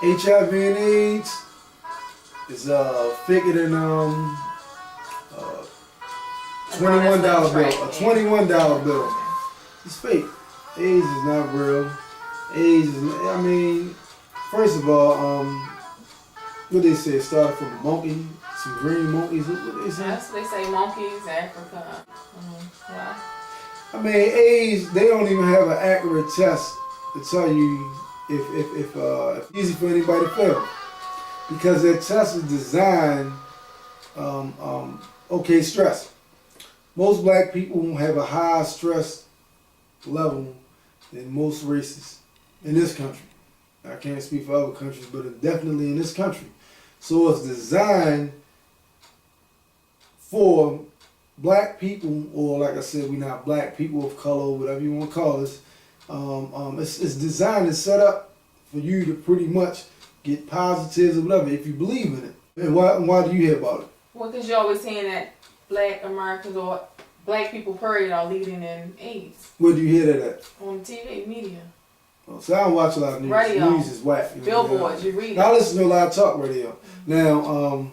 HIV and AIDS is thicker than $21 bill. A $21 bill. It's fake. AIDS is not real. AIDS is, I mean, first of all, what they say, it started from a monkey, some green monkeys. What they say? Yes, they say monkeys, Africa. Yeah. I mean, AIDS, they don't even have an accurate test to tell you if it's easy for anybody to fail. Because their test is designed, okay, stress. Most black people have a higher stress level than most races in this country. I can't speak for other countries, but definitely in this country. So it's designed for black people, or like I said, we're not black people of color, whatever you want to call us. It's designed and set up for you to pretty much get positives or whatever if you believe in it. And why do you hear about it? Well, because you're always saying that black Americans or black people, period, are leading in AIDS. Where do you hear that at? On TV, media. Oh, so I don't watch a lot of news. Radio. News is whack. Billboards, you read it. I listen to a lot of talk radio. Now,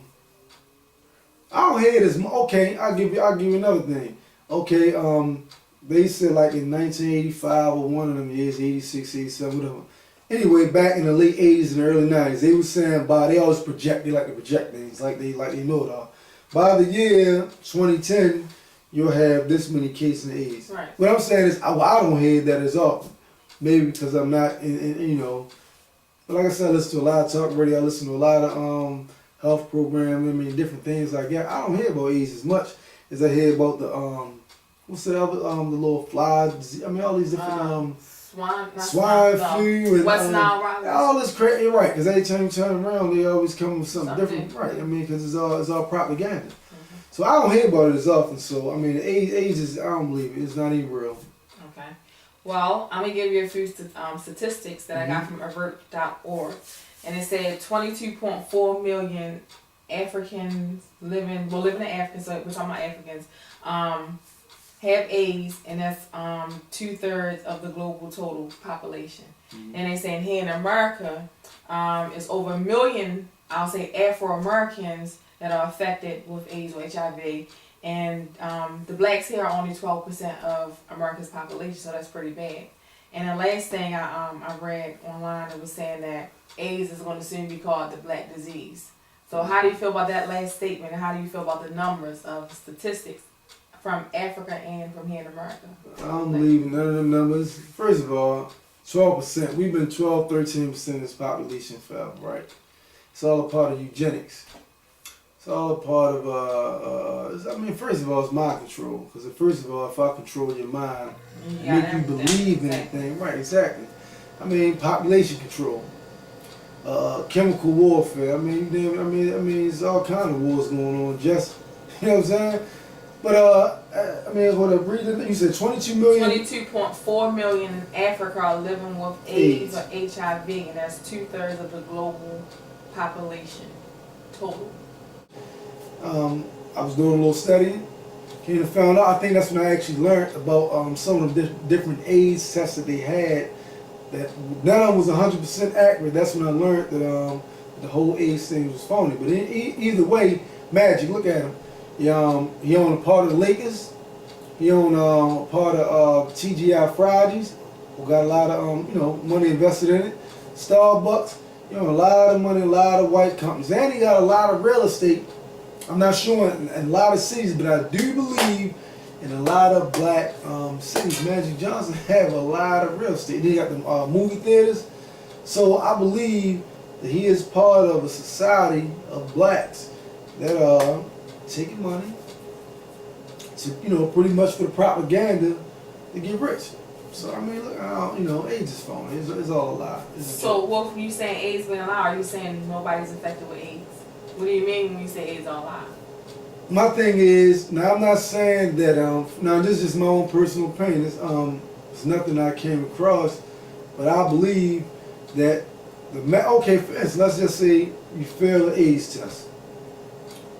I don't hear this. Okay, I'll give you another thing. Okay, they said like in 1985 or one of them years, 86, 87, whatever. Anyway, back in the late 80s and early 90s, they were saying they always project, they like to project things like they know it all. By the year 2010, you'll have this many cases of AIDS. Right. What I'm saying is, I don't hear that as often. Maybe because I'm not in but like I said, I listen to a lot of talk radio, I listen to a lot of health programs, I mean, different things like that. I don't hear about AIDS as much as I hear about the what's the other the little flies. I mean, all these different swine flu and West Nile virus. all this crazy. Right? Because every time you turn around, they always come with something different. Right? I mean, because it's all propaganda. Mm-hmm. So I don't hear about it as often. So I mean, AIDS is, I don't believe it. It's not even real. Okay. Well, I'm gonna give you a few statistics that I got from avert.org, and it said 22.4 million Africans living in Africa. So we're talking about Africans. Have AIDS, and that's 2/3 of the global total population. Mm-hmm. And they saying here in America, it's over 1 million, I'll say, Afro-Americans that are affected with AIDS or HIV, and the blacks here are only 12% of America's population, so that's pretty bad. And the last thing I read online, it was saying that AIDS is going to soon be called the black disease. So how do you feel about that last statement, and how do you feel about the numbers of statistics from Africa and from here in America? I don't believe in none of them numbers. First of all, 12%. We've been 12, 13% of this population forever, right? It's all a part of eugenics. It's all a part of, I mean, first of all, it's mind control. Because first of all, if I control your mind, make you believe in anything, right, exactly. I mean, population control. Chemical warfare. I mean, there's all kind of wars going on. Just, you know what I'm saying? But I mean, what you said 22 million. 22.4 million in Africa are living with AIDS or HIV, and that's 2/3 of the global population total. I was doing a little studying. Came and found out. I think that's when I actually learned about some of the different AIDS tests that they had. That none of them was 100% accurate. That's when I learned that the whole AIDS thing was phony. But either way, Magic, look at him. He owned a part of the Lakers. He owned a part of TGI Fridays, who got a lot of money invested in it. Starbucks. He owned a lot of money, a lot of white companies, and he got a lot of real estate. I'm not sure in a lot of cities, but I do believe in a lot of black cities. Magic Johnson have a lot of real estate. They got the movie theaters. So I believe that he is part of a society of blacks that are taking money to, pretty much for the propaganda to get rich. So I mean, look, AIDS is phony. It's all a lie. So what you saying AIDS been a lie? Are you saying nobody's affected with AIDS? What do you mean when you say AIDS is all a lie? My thing is, now I'm not saying that. Now this is just my own personal opinion. It's nothing I came across, but I believe that okay, for instance, let's just say you fail an AIDS test.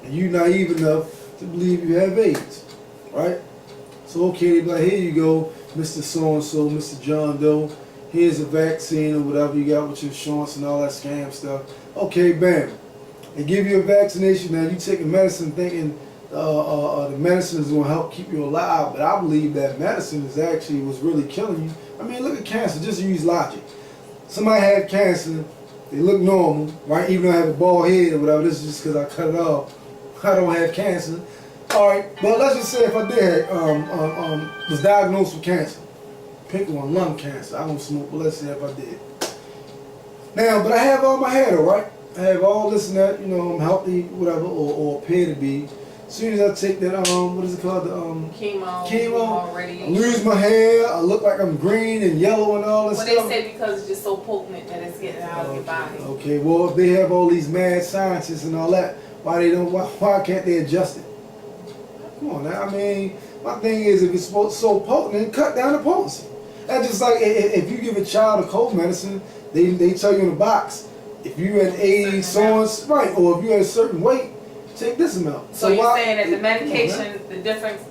And you're naive enough to believe you have AIDS, right? So okay, they be like, here you go, Mr. So-and-so, Mr. John Doe. here's a vaccine or whatever you got with your insurance and all that scam stuff. Okay, bam. They give you a vaccination. Now you taking medicine thinking the medicine is going to help keep you alive, but I believe that medicine is actually what's really killing you. I mean, look at cancer. Just use logic. Somebody had cancer. They look normal, right? Even though I have a bald head or whatever. This is just because I cut it off. I don't have cancer. All right, but let's just say if I did was diagnosed with cancer, pick one, lung cancer. I don't smoke, but let's say if I did. Now, but I have all my hair, all right? I have all this and that, you know, I'm healthy, whatever, or appear to be. As soon as I take that, what is it called? Chemo. I lose my hair. I look like I'm green and yellow and all this stuff. Well, they say because it's just so potent that it's getting out of your body. Okay, well, if they have all these mad scientists and all that, why can't they adjust it? Come on now, I mean, my thing is if it's so potent, then cut down the potency. That's just like if you give a child a cold medicine, they tell you in the box, if you had AIDS, so on, right, or if you had a certain weight, take this amount. So you're saying that the medication, the different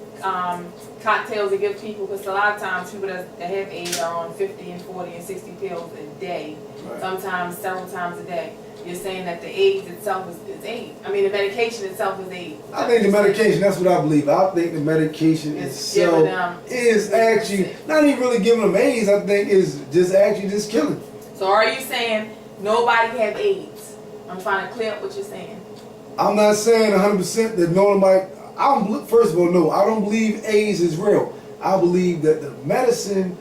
cocktails they give people, because a lot of times people that have AIDS are on 50 and 40 and 60 pills a day, right. Sometimes several times a day. You're saying that the AIDS itself is AIDS. I mean, the medication itself is AIDS. I think the medication, that's what I believe. I think the medication itself is actually not even really giving them AIDS. I think is just killing them. So are you saying nobody have AIDS? I'm trying to clear up what you're saying. I'm not saying 100% that nobody. First of all, no, I don't believe AIDS is real. I believe that the medicine,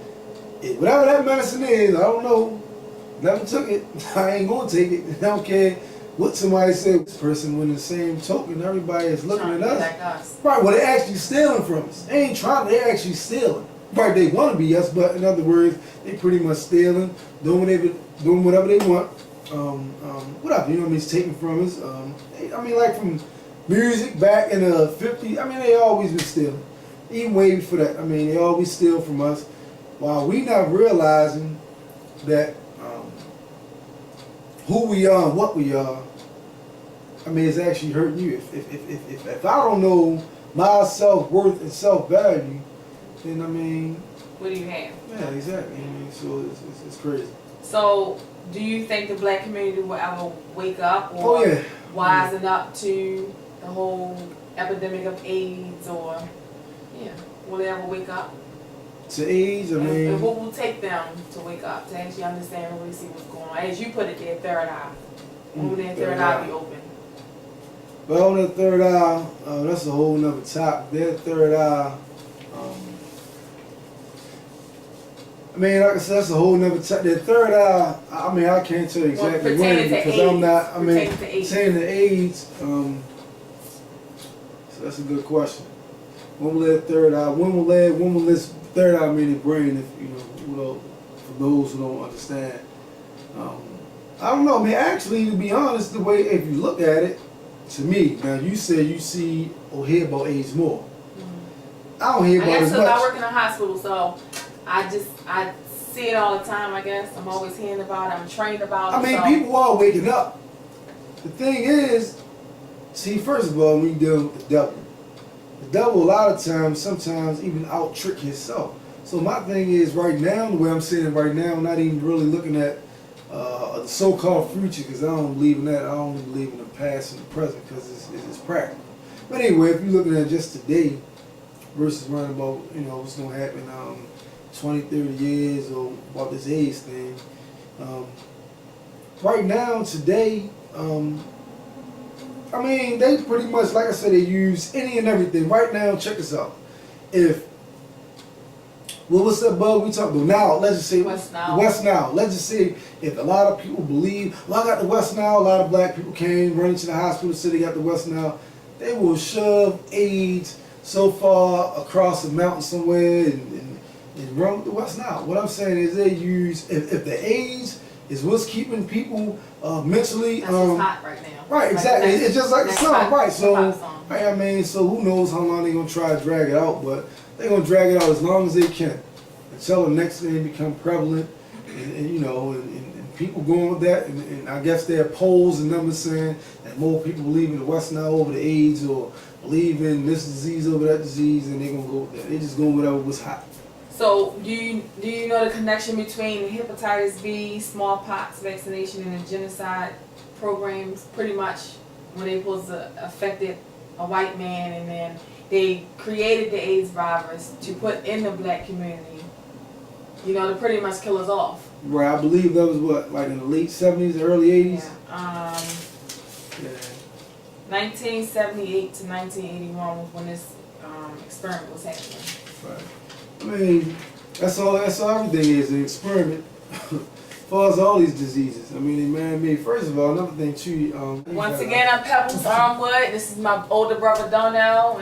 whatever that medicine is, I don't know. Never took it. I ain't gonna take it. I don't care what somebody said. This person, when the same token, everybody is looking at us. Like us. Right, well, they're actually stealing from us. They ain't trying, they're actually stealing. Right, they want to be us, but in other words, they pretty much stealing, doing whatever they want. Whatever, you know what I mean, it's taken from us. I mean, like from music back in the 50s, I mean, they always been stealing. Even way before that, I mean, they always steal from us. While we not realizing that who we are and what we are, I mean, it's actually hurting you. If I don't know my self-worth and self-value, then I mean... What do you have? Yeah, exactly. I mean, so it's crazy. So, do you think the black community will ever wake up or wisen up to the whole epidemic of AIDS, or, will they ever wake up? To AIDS, I mean... And what will take them to wake up, to actually understand and really see what's going on? As you put it, their third eye. When will their third eye be open? Well, on their third eye, that's a whole nother topic. Their third eye, I mean, like I said, that's a whole nother topic. Their third eye, I mean, I can't tell you exactly when, because I'm not, pertaining to AIDS, so that's a good question. When will their third eye, when will this third eye mean the brain, if for those who don't understand? I don't know, I mean, actually, to be honest, the way, if you look at it, to me, now you say you see or hear about AIDS more. Mm-hmm. I don't hear about it as much. I work in a hospital, so I see it all the time, I guess. I'm always hearing about it, I'm trained about it. I mean, people are waking up. The thing is, see, first of all, when you deal with the devil a lot of times, sometimes even out-trick himself. So my thing is, right now, the way I'm sitting right now, I'm not even really looking at the so-called future, because I don't believe in that. I only believe in the past and the present, because it's practical. But anyway, if you're looking at just today versus running about, what's going to happen 20, 30 years or about this AIDS thing, right now, today, I mean, they pretty much, like I said, they use any and everything. Right now, check this out. What's that bug we talking about? Now, let's just say West Nile. West Nile. Let's just say if a lot of people believe, well, I got the West Nile, a lot of black people came running to the hospital, said they got the West Nile. They will shove AIDS so far across the mountain somewhere and run with the West Nile. What I'm saying is they use, if the AIDS is what's keeping people mentally... That's just hot right now. Right, exactly. It's just like the sun, right? So, right, I mean, so who knows how long they're going to try to drag it out, but they're going to drag it out as long as they can until the next thing become prevalent, and people going with that, and I guess there are polls and numbers saying that more people believe in the West Nile over the AIDS, or believe in this disease over that disease, and they're going to go with that. They're just going with whatever was hot. So do you know the connection between hepatitis B, smallpox vaccination, and the genocide programs? Pretty much when they supposed to affected a white man, and then they created the AIDS virus to put in the black community. You know, to pretty much kill us off. Right, I believe that was what, like in the late 70s, early 80s? Yeah. Yeah. 1978 to 1981 was when this experiment was happening. Right. I mean, that's all everything is, an experiment. As far as all these diseases. I mean, they man-made. First of all, another thing too. Once again, I'm Pebbles Armwood. This is my older brother Donnell.